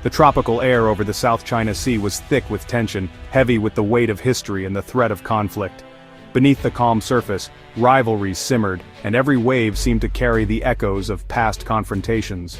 The tropical air over the South China Sea was thick with tension, heavy with the weight of history and the threat of conflict. Beneath the calm surface, rivalries simmered, and every wave seemed to carry the echoes of past confrontations.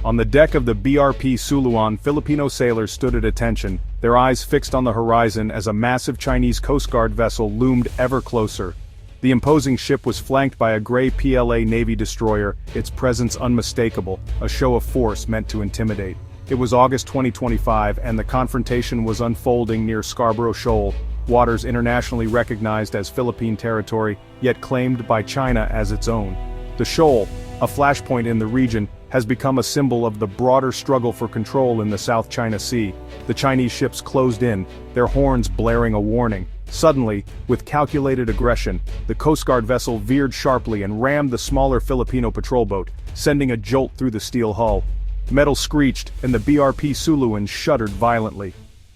On the deck of the BRP Suluan, Filipino sailors stood at attention, their eyes fixed on the horizon as a massive Chinese Coast Guard vessel loomed ever closer. The imposing ship was flanked by a gray PLA Navy destroyer, its presence unmistakable, a show of force meant to intimidate. It was August 2025 and the confrontation was unfolding near Scarborough Shoal, waters internationally recognized as Philippine territory, yet claimed by China as its own. The shoal, a flashpoint in the region, has become a symbol of the broader struggle for control in the South China Sea. The Chinese ships closed in, their horns blaring a warning. Suddenly, with calculated aggression, the Coast Guard vessel veered sharply and rammed the smaller Filipino patrol boat, sending a jolt through the steel hull. Metal screeched, and the BRP Suluan shuddered violently.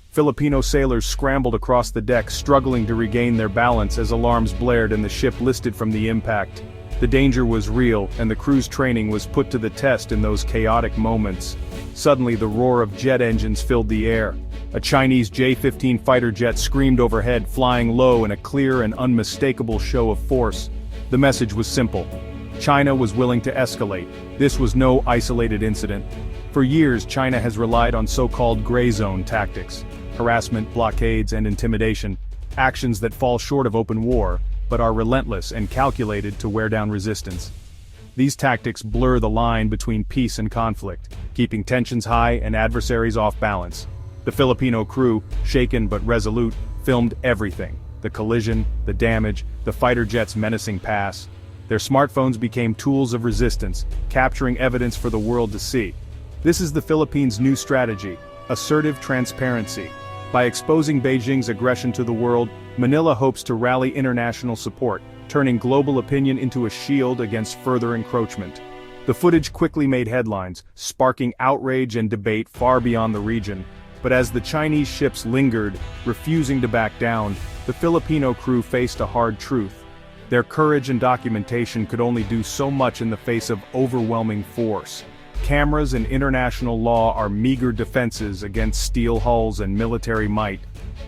Filipino sailors scrambled across the deck, struggling to regain their balance as alarms blared and the ship listed from the impact. The danger was real, and the crew's training was put to the test in those chaotic moments. Suddenly the roar of jet engines filled the air. A Chinese J-15 fighter jet screamed overhead, flying low in a clear and unmistakable show of force. The message was simple. China was willing to escalate. This was no isolated incident. For years, China has relied on so-called gray zone tactics, harassment, blockades, and intimidation, actions that fall short of open war, but are relentless and calculated to wear down resistance. These tactics blur the line between peace and conflict, keeping tensions high and adversaries off balance. The Filipino crew, shaken but resolute, filmed everything: the collision, the damage, the fighter jet's menacing pass. Their smartphones became tools of resistance, capturing evidence for the world to see. This is the Philippines' new strategy: assertive transparency. By exposing Beijing's aggression to the world, Manila hopes to rally international support, turning global opinion into a shield against further encroachment. The footage quickly made headlines, sparking outrage and debate far beyond the region. But as the Chinese ships lingered, refusing to back down, the Filipino crew faced a hard truth. Their courage and documentation could only do so much in the face of overwhelming force. Cameras and international law are meager defenses against steel hulls and military might.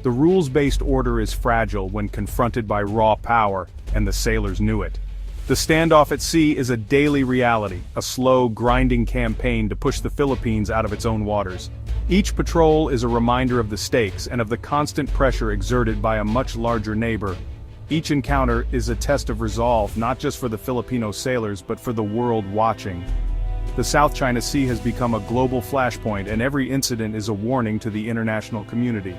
The rules-based order is fragile when confronted by raw power, and the sailors knew it. The standoff at sea is a daily reality, a slow, grinding campaign to push the Philippines out of its own waters. Each patrol is a reminder of the stakes and of the constant pressure exerted by a much larger neighbor. Each encounter is a test of resolve, not just for the Filipino sailors but for the world watching. The South China Sea has become a global flashpoint, and every incident is a warning to the international community.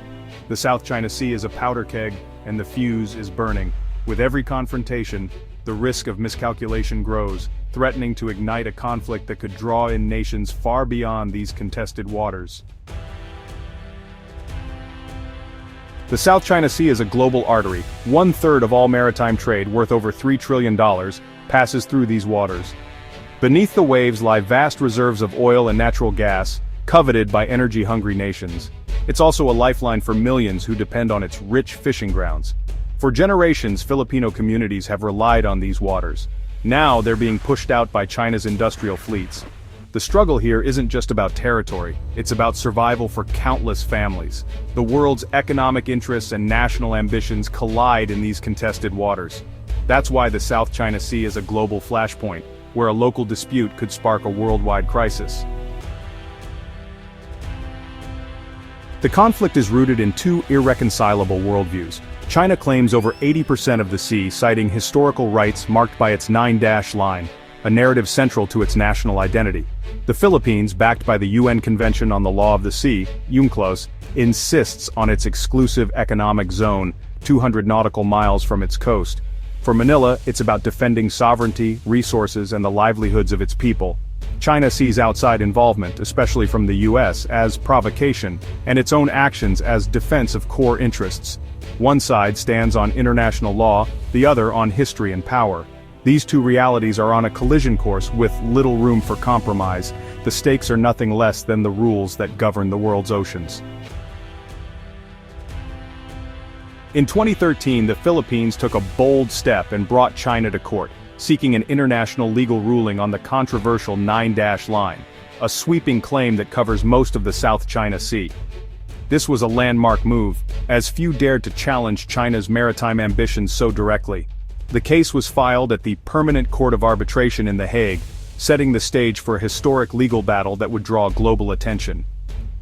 The South China Sea is a powder keg, and the fuse is burning. With every confrontation, the risk of miscalculation grows, threatening to ignite a conflict that could draw in nations far beyond these contested waters. The South China Sea is a global artery. 1/3 of all maritime trade, worth over $3 trillion, passes through these waters. Beneath the waves lie vast reserves of oil and natural gas, coveted by energy-hungry nations. It's also a lifeline for millions who depend on its rich fishing grounds. For generations, Filipino communities have relied on these waters. Now they're being pushed out by China's industrial fleets. The struggle here isn't just about territory, it's about survival for countless families. The world's economic interests and national ambitions collide in these contested waters. That's why the South China Sea is a global flashpoint, where a local dispute could spark a worldwide crisis. The conflict is rooted in two irreconcilable worldviews. China claims over 80% of the sea, citing historical rights marked by its 9-dash line, a narrative central to its national identity. The Philippines, backed by the UN Convention on the Law of the Sea, UNCLOS, insists on its exclusive economic zone, 200 nautical miles from its coast. For Manila, it's about defending sovereignty, resources, and the livelihoods of its people. China sees outside involvement, especially from the US, as provocation, and its own actions as defense of core interests. One side stands on international law, the other on history and power. These two realities are on a collision course with little room for compromise. The stakes are nothing less than the rules that govern the world's oceans. In 2013, the Philippines took a bold step and brought China to court, seeking an international legal ruling on the controversial 9-dash line. a sweeping claim that covers most of the South China Sea. This was a landmark move, as few dared to challenge China's maritime ambitions so directly. The case was filed at the Permanent Court of Arbitration in The Hague, setting the stage for a historic legal battle that would draw global attention.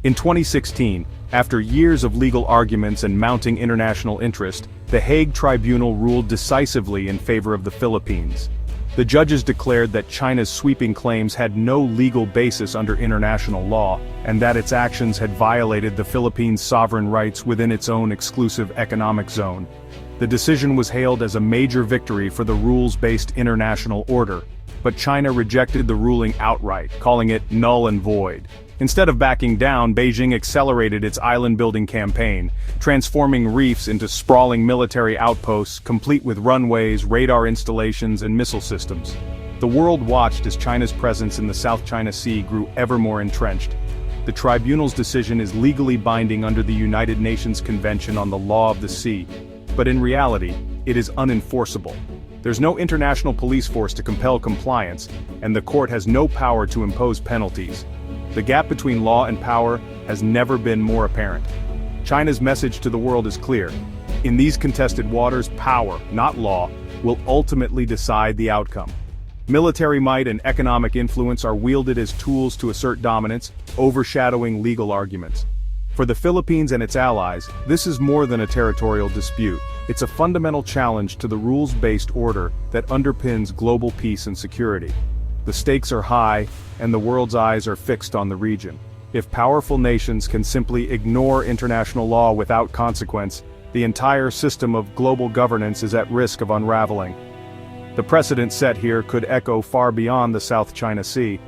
In 2016, after years of legal arguments and mounting international interest, the Hague Tribunal ruled decisively in favor of the Philippines. The judges declared that China's sweeping claims had no legal basis under international law, and that its actions had violated the Philippines' sovereign rights within its own exclusive economic zone. The decision was hailed as a major victory for the rules-based international order, but China rejected the ruling outright, calling it null and void. Instead of backing down, Beijing accelerated its island-building campaign, transforming reefs into sprawling military outposts complete with runways, radar installations, and missile systems. The world watched as China's presence in the South China Sea grew ever more entrenched. The tribunal's decision is legally binding under the United Nations Convention on the Law of the Sea, but in reality, it is unenforceable. There's no international police force to compel compliance, and the court has no power to impose penalties. The gap between law and power has never been more apparent. China's message to the world is clear. In these contested waters, power, not law, will ultimately decide the outcome. Military might and economic influence are wielded as tools to assert dominance, overshadowing legal arguments. For the Philippines and its allies, this is more than a territorial dispute. It's a fundamental challenge to the rules-based order that underpins global peace and security. The stakes are high, and the world's eyes are fixed on the region. If powerful nations can simply ignore international law without consequence, the entire system of global governance is at risk of unraveling. The precedent set here could echo far beyond the South China Sea.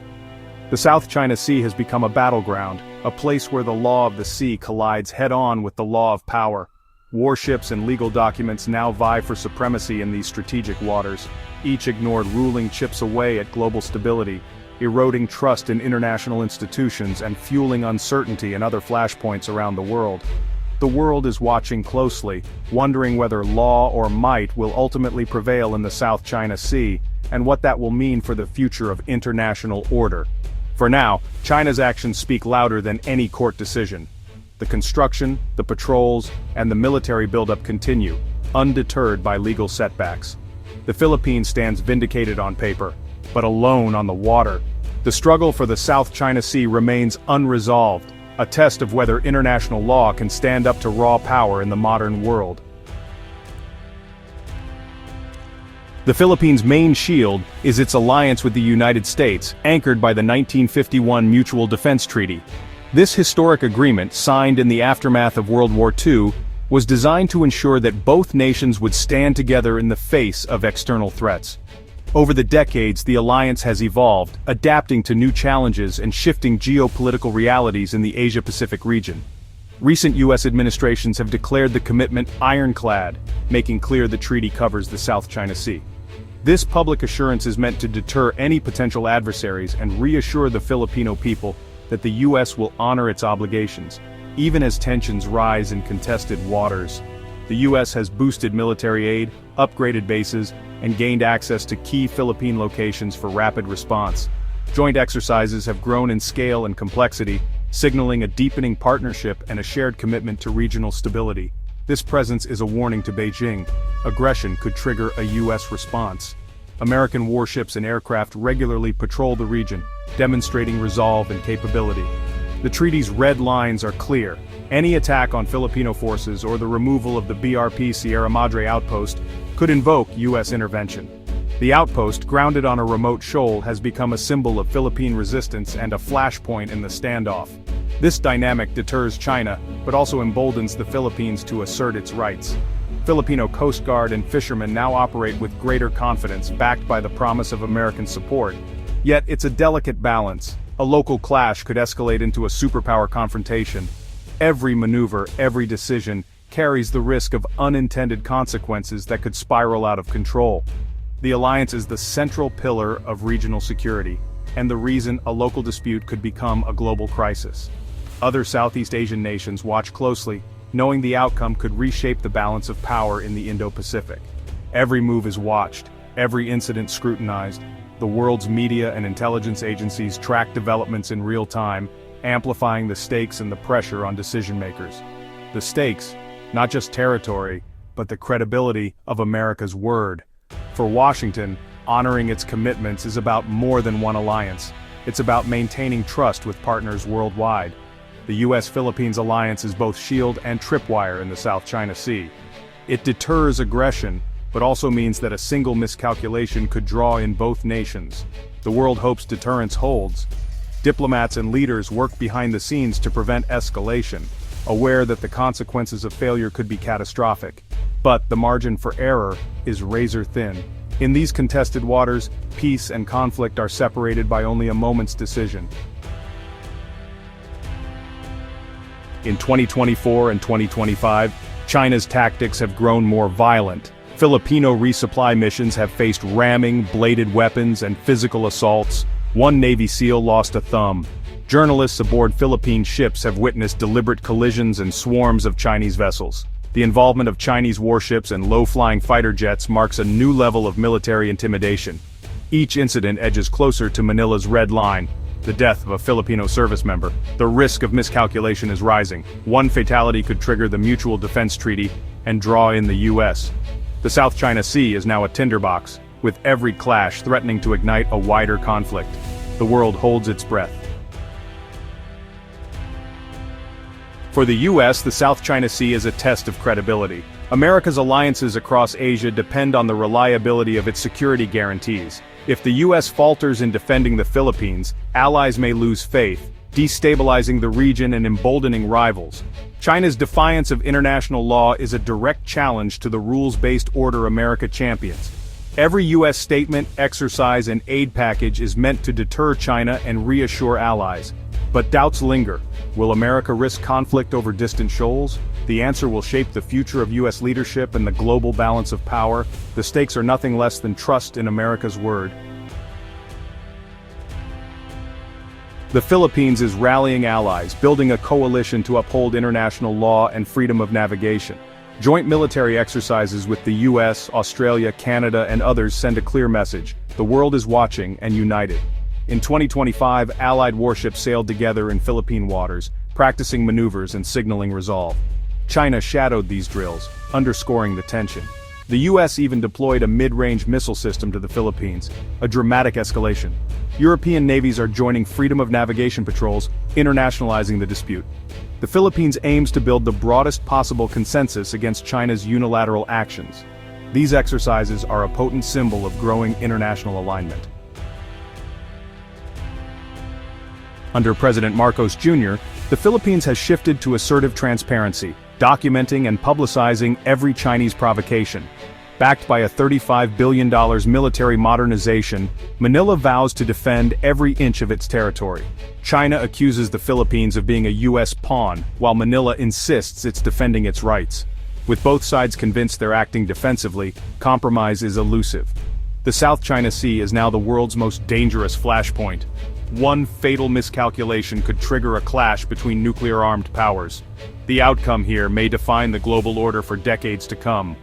The South China Sea has become a battleground, a place where the law of the sea collides head-on with the law of power. Warships and legal documents now vie for supremacy in these strategic waters. Each ignored ruling chips away at global stability, eroding trust in international institutions and fueling uncertainty in other flashpoints around the world. The world is watching closely, wondering whether law or might will ultimately prevail in the South China Sea, and what that will mean for the future of international order. For now, China's actions speak louder than any court decision. The construction, the patrols, and the military buildup continue, undeterred by legal setbacks. The Philippines stands vindicated on paper, but alone on the water. The struggle for the South China Sea remains unresolved, a test of whether international law can stand up to raw power in the modern world. The Philippines' main shield is its alliance with the United States, anchored by the 1951 Mutual Defense Treaty. This historic agreement, signed in the aftermath of World War II, was designed to ensure that both nations would stand together in the face of external threats. Over the decades, the alliance has evolved, adapting to new challenges and shifting geopolitical realities in the Asia-Pacific region. Recent U.S. administrations have declared the commitment ironclad, making clear the treaty covers the South China Sea. This public assurance is meant to deter any potential adversaries and reassure the Filipino people that the U.S. will honor its obligations, even as tensions rise in contested waters. The U.S. has boosted military aid, upgraded bases, and gained access to key Philippine locations for rapid response. Joint exercises have grown in scale and complexity, signaling a deepening partnership and a shared commitment to regional stability. This presence is a warning to Beijing. Aggression could trigger a U.S. response. American warships and aircraft regularly patrol the region, demonstrating resolve and capability. The treaty's red lines are clear. Any attack on Filipino forces or the removal of the BRP Sierra Madre outpost could invoke U.S. intervention. The outpost, grounded on a remote shoal, has become a symbol of Philippine resistance and a flashpoint in the standoff. This dynamic deters China, but also emboldens the Philippines to assert its rights. Filipino Coast Guard and fishermen now operate with greater confidence, backed by the promise of American support. Yet it's a delicate balance. A local clash could escalate into a superpower confrontation. Every maneuver, every decision, carries the risk of unintended consequences that could spiral out of control. The alliance is the central pillar of regional security, and the reason a local dispute could become a global crisis. Other Southeast Asian nations watch closely, knowing the outcome could reshape the balance of power in the Indo-Pacific. Every move is watched, every incident scrutinized, the world's media and intelligence agencies track developments in real time, amplifying the stakes and the pressure on decision-makers. The stakes, not just territory, but the credibility of America's word. For Washington, honoring its commitments is about more than one alliance. It's about maintaining trust with partners worldwide. The US-Philippines alliance is both shield and tripwire in the South China Sea. It deters aggression, but also means that a single miscalculation could draw in both nations. The world hopes deterrence holds. Diplomats and leaders work behind the scenes to prevent escalation, aware that the consequences of failure could be catastrophic. But the margin for error is razor thin. In these contested waters, peace and conflict are separated by only a moment's decision. In 2024 and 2025, China's tactics have grown more violent. Filipino resupply missions have faced ramming, bladed weapons, and physical assaults. One Navy SEAL lost a thumb. Journalists aboard Philippine ships have witnessed deliberate collisions and swarms of Chinese vessels. The involvement of Chinese warships and low-flying fighter jets marks a new level of military intimidation. Each incident edges closer to Manila's red line, the death of a Filipino service member. The risk of miscalculation is rising. One fatality could trigger the Mutual Defense Treaty and draw in the US. The South China Sea is now a tinderbox, with every clash threatening to ignite a wider conflict. The world holds its breath. For the US, the South China Sea is a test of credibility. America's alliances across Asia depend on the reliability of its security guarantees. If the US falters in defending the Philippines, allies may lose faith, destabilizing the region and emboldening rivals. China's defiance of international law is a direct challenge to the rules-based order America champions. Every US statement, exercise, and aid package is meant to deter China and reassure allies. But doubts linger. Will America risk conflict over distant shoals? The answer will shape the future of US leadership and the global balance of power. The stakes are nothing less than trust in America's word. The Philippines is rallying allies, building a coalition to uphold international law and freedom of navigation. Joint military exercises with the US, Australia, Canada, and others send a clear message. The world is watching and united. In 2025, Allied warships sailed together in Philippine waters, practicing maneuvers and signaling resolve. China shadowed these drills, underscoring the tension. The US even deployed a mid-range missile system to the Philippines, a dramatic escalation. European navies are joining freedom of navigation patrols, internationalizing the dispute. The Philippines aims to build the broadest possible consensus against China's unilateral actions. These exercises are a potent symbol of growing international alignment. Under President Marcos Jr., the Philippines has shifted to assertive transparency, documenting and publicizing every Chinese provocation. Backed by a $35 billion military modernization, Manila vows to defend every inch of its territory. China accuses the Philippines of being a US pawn, while Manila insists it's defending its rights. With both sides convinced they're acting defensively, compromise is elusive. The South China Sea is now the world's most dangerous flashpoint. One fatal miscalculation could trigger a clash between nuclear-armed powers. The outcome here may define the global order for decades to come.